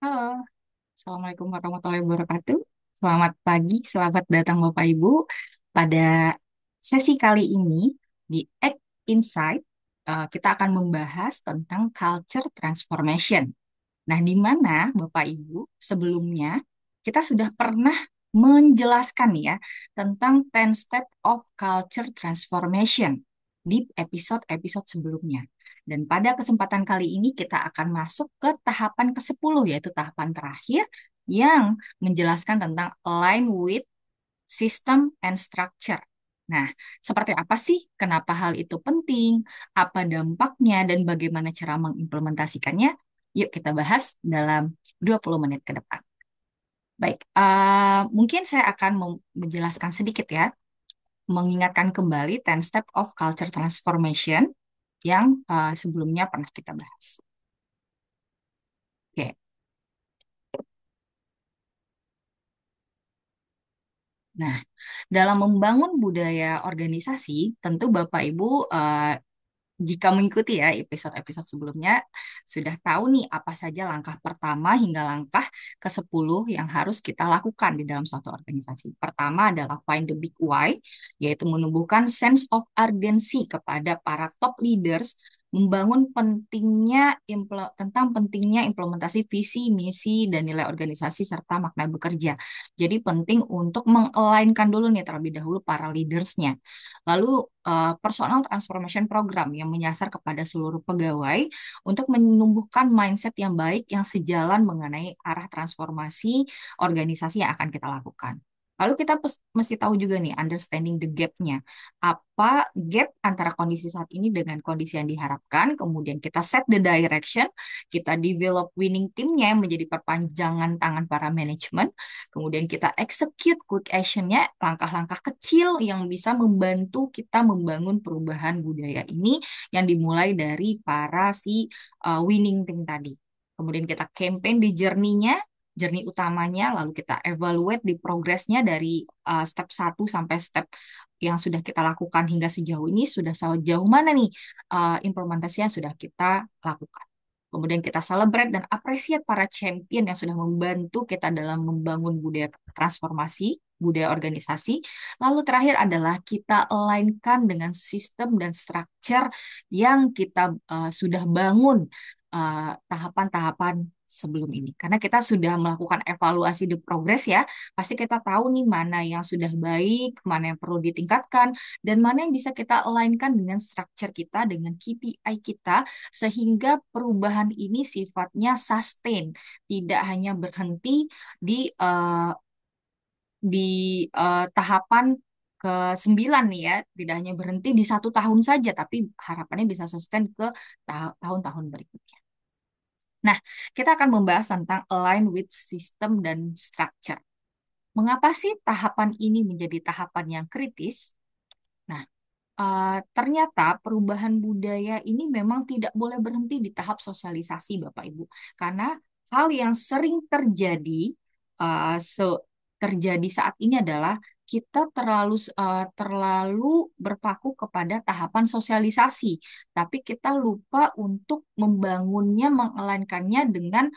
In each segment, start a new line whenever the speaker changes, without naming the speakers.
Halo, Assalamualaikum warahmatullahi wabarakatuh. Selamat pagi, selamat datang Bapak Ibu. Pada sesi kali ini di Act Insight, kita akan membahas tentang culture transformation. Nah, di mana Bapak Ibu sebelumnya kita sudah pernah menjelaskan nih ya tentang 10 step of culture transformation di episode-episode sebelumnya. Dan pada kesempatan kali ini kita akan masuk ke tahapan ke-10 yaitu tahapan terakhir yang menjelaskan tentang align with system and structure. Nah, seperti apa sih? Kenapa hal itu penting? Apa dampaknya dan bagaimana cara mengimplementasikannya? Yuk kita bahas dalam 20 menit ke depan. Baik, mungkin saya akan menjelaskan sedikit ya, mengingatkan kembali 10 step of culture transformation yang sebelumnya pernah kita bahas. Oke. Nah, dalam membangun budaya organisasi, tentu Bapak Ibu jika mengikuti ya episode-episode sebelumnya sudah tahu nih apa saja langkah pertama hingga langkah ke-10 yang harus kita lakukan di dalam suatu organisasi. Pertama adalah find the big why, yaitu menumbuhkan sense of urgency kepada para top leaders, membangun tentang pentingnya implementasi visi, misi, dan nilai organisasi serta makna bekerja. Jadi penting untuk mengelainkan dulu nih terlebih dahulu para leadersnya. Lalu personal transformation program yang menyasar kepada seluruh pegawai untuk menumbuhkan mindset yang baik yang sejalan mengenai arah transformasi organisasi yang akan kita lakukan. Lalu kita mesti tahu juga nih, understanding the gap-nya. Apa gap antara kondisi saat ini dengan kondisi yang diharapkan. Kemudian kita set the direction, kita develop winning team-nya yang menjadi perpanjangan tangan para manajemen. Kemudian kita execute quick action-nya, langkah-langkah kecil yang bisa membantu kita membangun perubahan budaya ini yang dimulai dari para si winning team tadi. Kemudian kita campaign di journey-nya, journey utamanya, lalu kita evaluate di progresnya dari step 1 sampai step yang sudah kita lakukan hingga sejauh ini, sudah sejauh mana nih implementasi yang sudah kita lakukan. Kemudian kita celebrate dan appreciate para champion yang sudah membantu kita dalam membangun budaya transformasi, budaya organisasi. Lalu terakhir adalah kita align-kan dengan sistem dan structure yang kita sudah bangun tahapan-tahapan sebelum ini. Karena kita sudah melakukan evaluasi the progress ya, pasti kita tahu nih mana yang sudah baik, mana yang perlu ditingkatkan, dan mana yang bisa kita align-kan dengan structure kita, dengan KPI kita, sehingga perubahan ini sifatnya sustain, tidak hanya berhenti di tahapan ke-9 nih ya, tidak hanya berhenti di 1 tahun saja, tapi harapannya bisa sustain ke tahun-tahun berikutnya. Nah, kita akan membahas tentang align with system dan structure. Mengapa sih tahapan ini menjadi tahapan yang kritis? Nah, ternyata perubahan budaya ini memang tidak boleh berhenti di tahap sosialisasi, Bapak Ibu, karena hal yang sering terjadi saat ini adalah kita terlalu berpaku kepada tahapan sosialisasi, tapi kita lupa untuk membangunnya, mengelainkannya dengan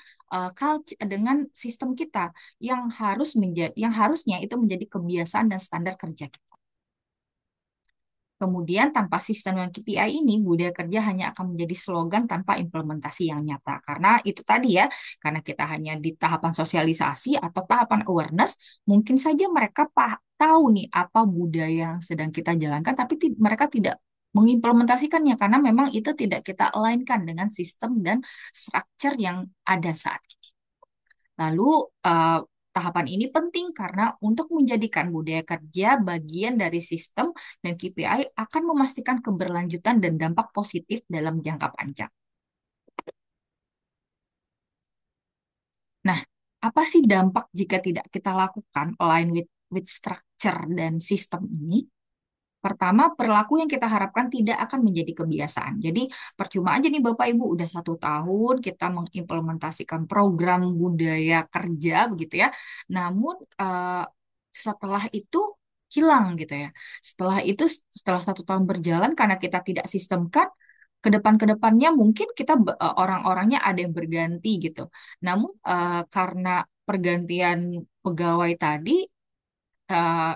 dengan sistem kita yang harusnya itu menjadi kebiasaan dan standar kerja kita. Kemudian tanpa sistem yang KPI ini, budaya kerja hanya akan menjadi slogan tanpa implementasi yang nyata. Karena itu tadi ya, karena kita hanya di tahapan sosialisasi atau tahapan awareness, mungkin saja mereka tahu nih apa budaya yang sedang kita jalankan, tapi mereka tidak mengimplementasikannya karena memang itu tidak kita align-kan dengan sistem dan structure yang ada saat ini. Lalu eh, tahapan ini penting karena untuk menjadikan budaya kerja bagian dari sistem dan KPI akan memastikan keberlanjutan dan dampak positif dalam jangka panjang. Nah, apa sih dampak jika tidak kita lakukan align with structure dan sistem ini? Pertama, perilaku yang kita harapkan tidak akan menjadi kebiasaan. Jadi, percuma aja nih Bapak Ibu, udah 1 tahun kita mengimplementasikan program budaya kerja begitu ya. Namun, setelah itu hilang gitu ya. Setelah itu, setelah 1 tahun berjalan, karena kita tidak sistemkan, Ke depannya mungkin kita orang-orangnya ada yang berganti gitu. Namun karena pergantian pegawai tadi eh,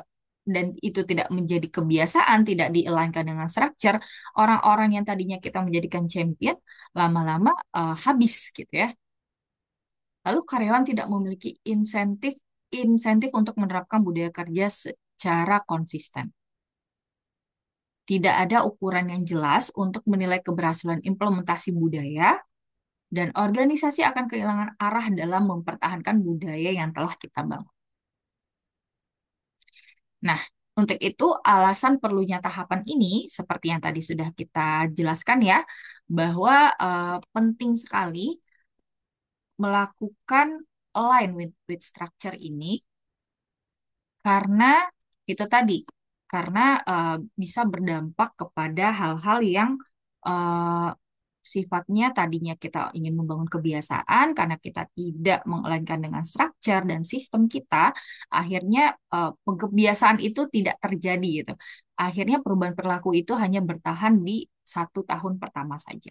dan itu tidak menjadi kebiasaan, tidak di-align-kan dengan structure, orang-orang yang tadinya kita menjadikan champion lama-lama habis gitu ya. Lalu karyawan tidak memiliki insentif insentif untuk menerapkan budaya kerja secara konsisten. Tidak ada ukuran yang jelas untuk menilai keberhasilan implementasi budaya, dan organisasi akan kehilangan arah dalam mempertahankan budaya yang telah kita bangun. Nah, untuk itu alasan perlunya tahapan ini, seperti yang tadi sudah kita jelaskan ya, bahwa penting sekali melakukan align with structure ini karena itu tadi, karena bisa berdampak kepada hal-hal yang eh, sifatnya tadinya kita ingin membangun kebiasaan, karena kita tidak mengalinkan dengan structure dan sistem kita, akhirnya kebiasaan itu tidak terjadi gitu. Akhirnya perubahan perilaku itu hanya bertahan di 1 tahun pertama saja.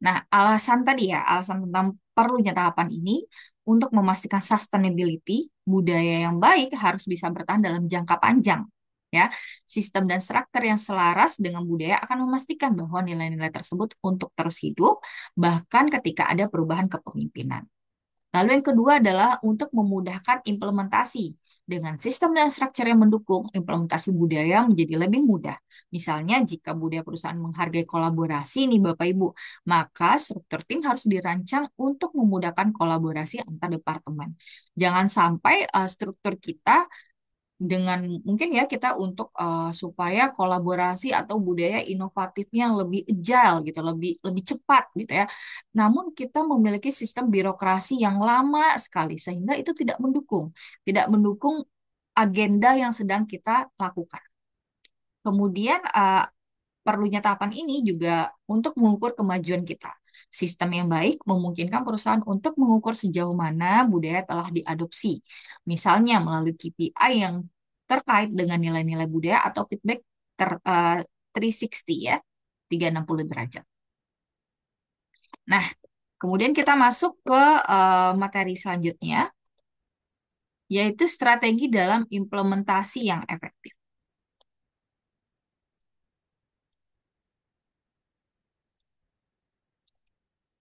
Nah, alasan tadi ya, alasan tentang perlunya tahapan ini untuk memastikan sustainability, budaya yang baik harus bisa bertahan dalam jangka panjang. Ya, sistem dan struktur yang selaras dengan budaya akan memastikan bahwa nilai-nilai tersebut untuk terus hidup, bahkan ketika ada perubahan kepemimpinan. Lalu yang kedua adalah untuk memudahkan implementasi. Dengan sistem dan struktur yang mendukung, implementasi budaya menjadi lebih mudah. Misalnya, jika budaya perusahaan menghargai kolaborasi nih Bapak Ibu, maka struktur tim harus dirancang untuk memudahkan kolaborasi antar departemen. Jangan sampai struktur kita dengan mungkin ya kita untuk supaya kolaborasi atau budaya inovatifnya lebih agile gitu, lebih lebih cepat gitu ya. Namun kita memiliki sistem birokrasi yang lama sekali sehingga itu tidak mendukung agenda yang sedang kita lakukan. Kemudian perlunya tahapan ini juga untuk mengukur kemajuan kita. Sistem yang baik memungkinkan perusahaan untuk mengukur sejauh mana budaya telah diadopsi. Misalnya melalui KPI yang terkait dengan nilai-nilai budaya atau feedback 360 ya, 360 derajat. Nah, kemudian kita masuk ke materi selanjutnya, yaitu strategi dalam implementasi yang efektif.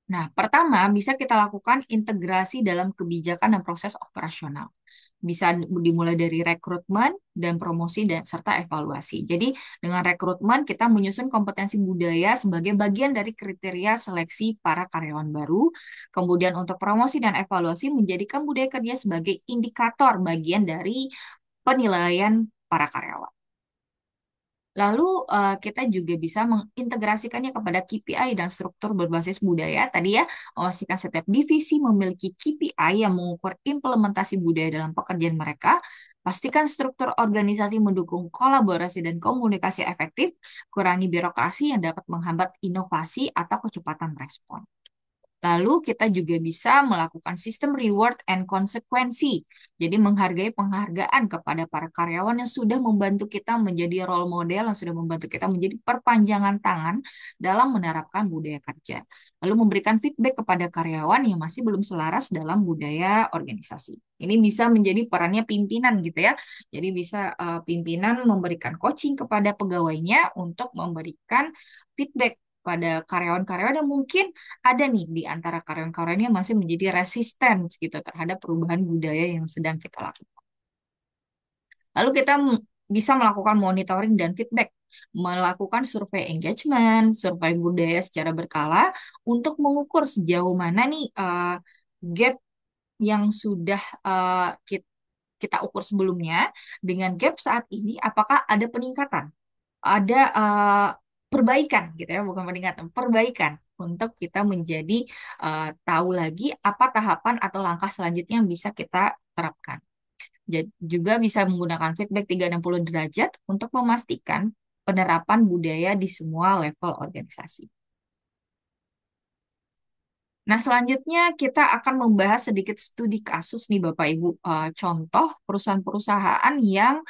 Nah, pertama bisa kita lakukan integrasi dalam kebijakan dan proses operasional. Bisa dimulai dari rekrutmen dan promosi dan serta evaluasi. Jadi, dengan rekrutmen kita menyusun kompetensi budaya sebagai bagian dari kriteria seleksi para karyawan baru. Kemudian untuk promosi dan evaluasi menjadikan budaya kerja sebagai indikator bagian dari penilaian para karyawan. Lalu kita juga bisa mengintegrasikannya kepada KPI dan struktur berbasis budaya. Tadi ya, memastikan setiap divisi memiliki KPI yang mengukur implementasi budaya dalam pekerjaan mereka. Pastikan struktur organisasi mendukung kolaborasi dan komunikasi efektif. Kurangi birokrasi yang dapat menghambat inovasi atau kecepatan respon. Lalu kita juga bisa melakukan sistem reward and konsekuensi. Jadi menghargai penghargaan kepada para karyawan yang sudah membantu kita menjadi role model, yang sudah membantu kita menjadi perpanjangan tangan dalam menerapkan budaya kerja. Lalu memberikan feedback kepada karyawan yang masih belum selaras dalam budaya organisasi. Ini bisa menjadi perannya pimpinan gitu ya. Jadi bisa pimpinan memberikan coaching kepada pegawainya untuk memberikan feedback pada karyawan-karyawan yang mungkin ada nih di antara karyawan-karyawan yang masih menjadi resisten gitu terhadap perubahan budaya yang sedang kita lakukan. Lalu kita bisa melakukan monitoring dan feedback, melakukan survei engagement, survei budaya secara berkala untuk mengukur sejauh mana nih gap yang sudah kita ukur sebelumnya dengan gap saat ini, apakah ada peningkatan, ada perbaikan gitu ya, bukan peningkatan, perbaikan untuk kita menjadi tahu lagi apa tahapan atau langkah selanjutnya yang bisa kita terapkan. Juga bisa menggunakan feedback 360 derajat untuk memastikan penerapan budaya di semua level organisasi. Nah, selanjutnya kita akan membahas sedikit studi kasus nih Bapak Ibu. Contoh perusahaan-perusahaan yang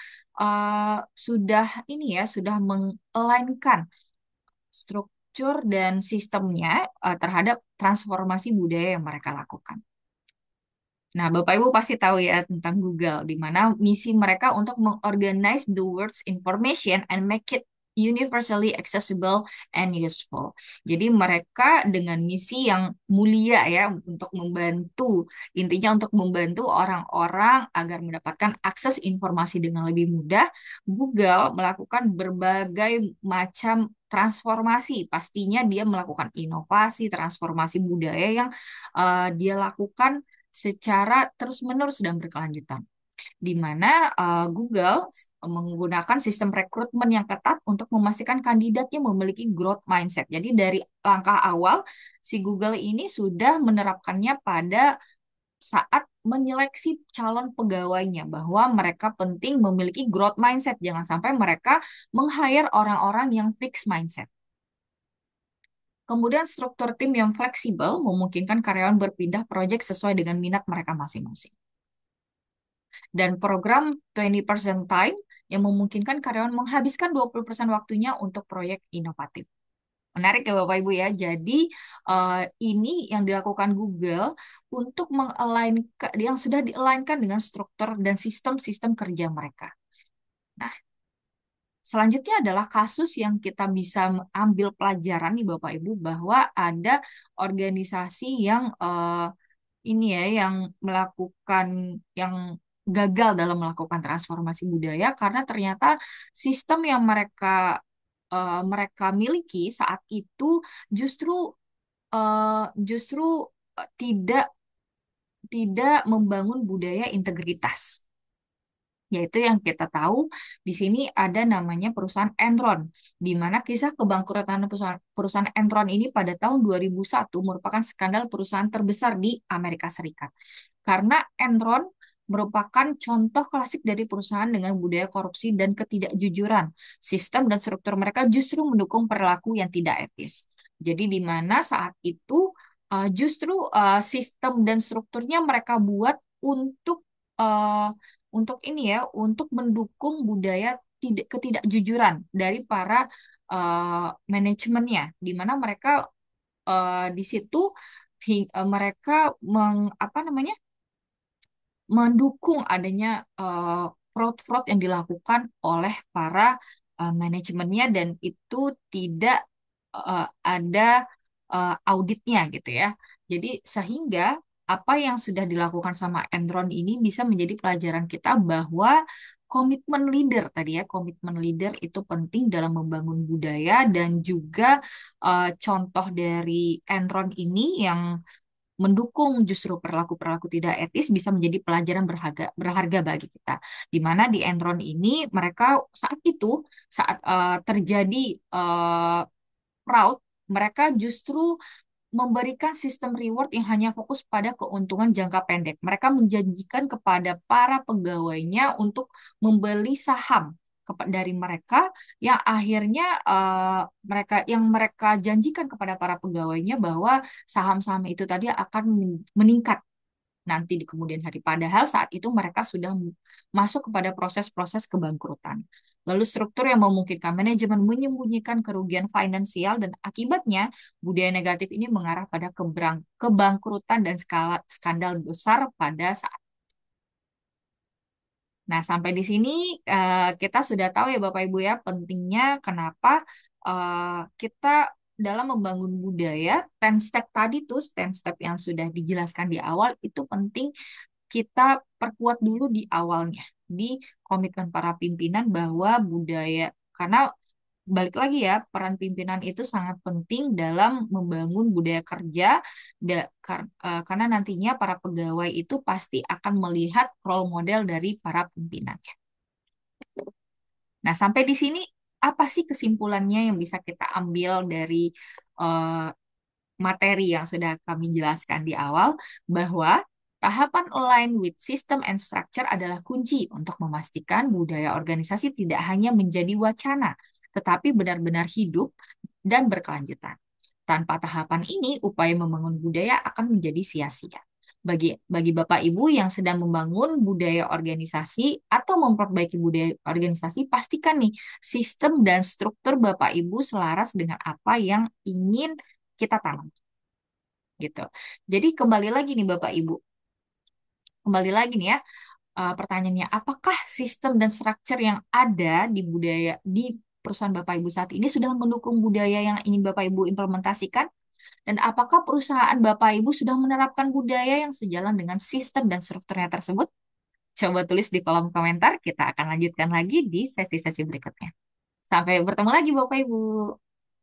sudah ini ya, sudah mengelainkan struktur dan sistemnya terhadap transformasi budaya yang mereka lakukan. Nah, Bapak Ibu pasti tahu ya tentang Google, di mana misi mereka untuk mengorganize the world's information and make it universally accessible and useful. Jadi mereka dengan misi yang mulia ya untuk membantu, intinya untuk membantu orang-orang agar mendapatkan akses informasi dengan lebih mudah. Google melakukan berbagai macam transformasi. Pastinya dia melakukan inovasi, transformasi budaya yang dia lakukan secara terus-menerus dan berkelanjutan, di mana Google menggunakan sistem rekrutmen yang ketat untuk memastikan kandidatnya memiliki growth mindset. Jadi dari langkah awal, si Google ini sudah menerapkannya pada saat menyeleksi calon pegawainya, bahwa mereka penting memiliki growth mindset. Jangan sampai mereka meng-hire orang-orang yang fixed mindset. Kemudian struktur tim yang fleksibel memungkinkan karyawan berpindah proyek sesuai dengan minat mereka masing-masing. Dan program 20% time yang memungkinkan karyawan menghabiskan 20% waktunya untuk proyek inovatif. Menarik ya Bapak Ibu ya. Jadi ini yang dilakukan Google untuk mengalign yang sudah di-align-kan dengan struktur dan sistem-sistem kerja mereka. Nah, selanjutnya adalah kasus yang kita bisa ambil pelajaran nih Bapak Ibu, bahwa ada organisasi yang ini ya yang melakukan yang gagal dalam melakukan transformasi budaya karena ternyata sistem yang mereka miliki saat itu justru justru tidak tidak membangun budaya integritas. Yaitu yang kita tahu di sini ada namanya perusahaan Enron, di mana kisah kebangkrutan perusahaan Enron ini pada tahun 2001 merupakan skandal perusahaan terbesar di Amerika Serikat. Karena Enron merupakan contoh klasik dari perusahaan dengan budaya korupsi dan ketidakjujuran. Sistem dan struktur mereka justru mendukung perilaku yang tidak etis. Jadi di mana saat itu justru sistem dan strukturnya mereka buat uh, untuk ini ya, untuk mendukung budaya ketidakjujuran dari para manajemennya, di mana mereka di situ mereka apa namanya mendukung adanya fraud-fraud yang dilakukan oleh para manajemennya, dan itu tidak ada auditnya gitu ya. Jadi sehingga apa yang sudah dilakukan sama Enron ini bisa menjadi pelajaran kita bahwa komitmen leader tadi ya, komitmen leader itu penting dalam membangun budaya, dan juga contoh dari Enron ini yang mendukung justru perilaku-perilaku tidak etis bisa menjadi pelajaran berharga, berharga bagi kita. Di mana di Enron ini mereka saat itu saat terjadi uh, fraud, mereka justru memberikan sistem reward yang hanya fokus pada keuntungan jangka pendek. Mereka menjanjikan kepada para pegawainya untuk membeli saham dari mereka, yang akhirnya mereka janjikan kepada para pegawainya bahwa saham-saham itu tadi akan meningkat nanti di kemudian hari. Padahal saat itu mereka sudah masuk kepada proses-proses kebangkrutan. Lalu struktur yang memungkinkan manajemen menyembunyikan kerugian finansial, dan akibatnya budaya negatif ini mengarah pada kebangkrutan dan skandal besar pada saat. Nah, sampai di sini kita sudah tahu ya Bapak Ibu ya pentingnya kenapa kita dalam membangun budaya, 10 step tadi tuh, 10 step yang sudah dijelaskan di awal itu penting kita perkuat dulu di awalnya, di komitmen para pimpinan bahwa budaya, karena balik lagi ya, peran pimpinan itu sangat penting dalam membangun budaya kerja, karena nantinya para pegawai itu pasti akan melihat role model dari para pimpinannya. Nah, sampai di sini apa sih kesimpulannya yang bisa kita ambil dari eh, materi yang sudah kami jelaskan di awal, bahwa tahapan align with system and structure adalah kunci untuk memastikan budaya organisasi tidak hanya menjadi wacana, tetapi benar-benar hidup dan berkelanjutan. Tanpa tahapan ini, upaya membangun budaya akan menjadi sia-sia. Bagi bagi Bapak Ibu yang sedang membangun budaya organisasi atau memperbaiki budaya organisasi, pastikan nih sistem dan struktur Bapak Ibu selaras dengan apa yang ingin kita tanam gitu. Jadi kembali lagi nih Bapak Ibu, kembali lagi nih ya, pertanyaannya, apakah sistem dan struktur yang ada di budaya di perusahaan Bapak Ibu saat ini sudah mendukung budaya yang ingin Bapak Ibu implementasikan? Dan apakah perusahaan Bapak Ibu sudah menerapkan budaya yang sejalan dengan sistem dan strukturnya tersebut? Coba tulis di kolom komentar, kita akan lanjutkan lagi di sesi-sesi berikutnya. Sampai bertemu lagi Bapak Ibu.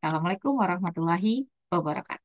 Assalamualaikum warahmatullahi wabarakatuh.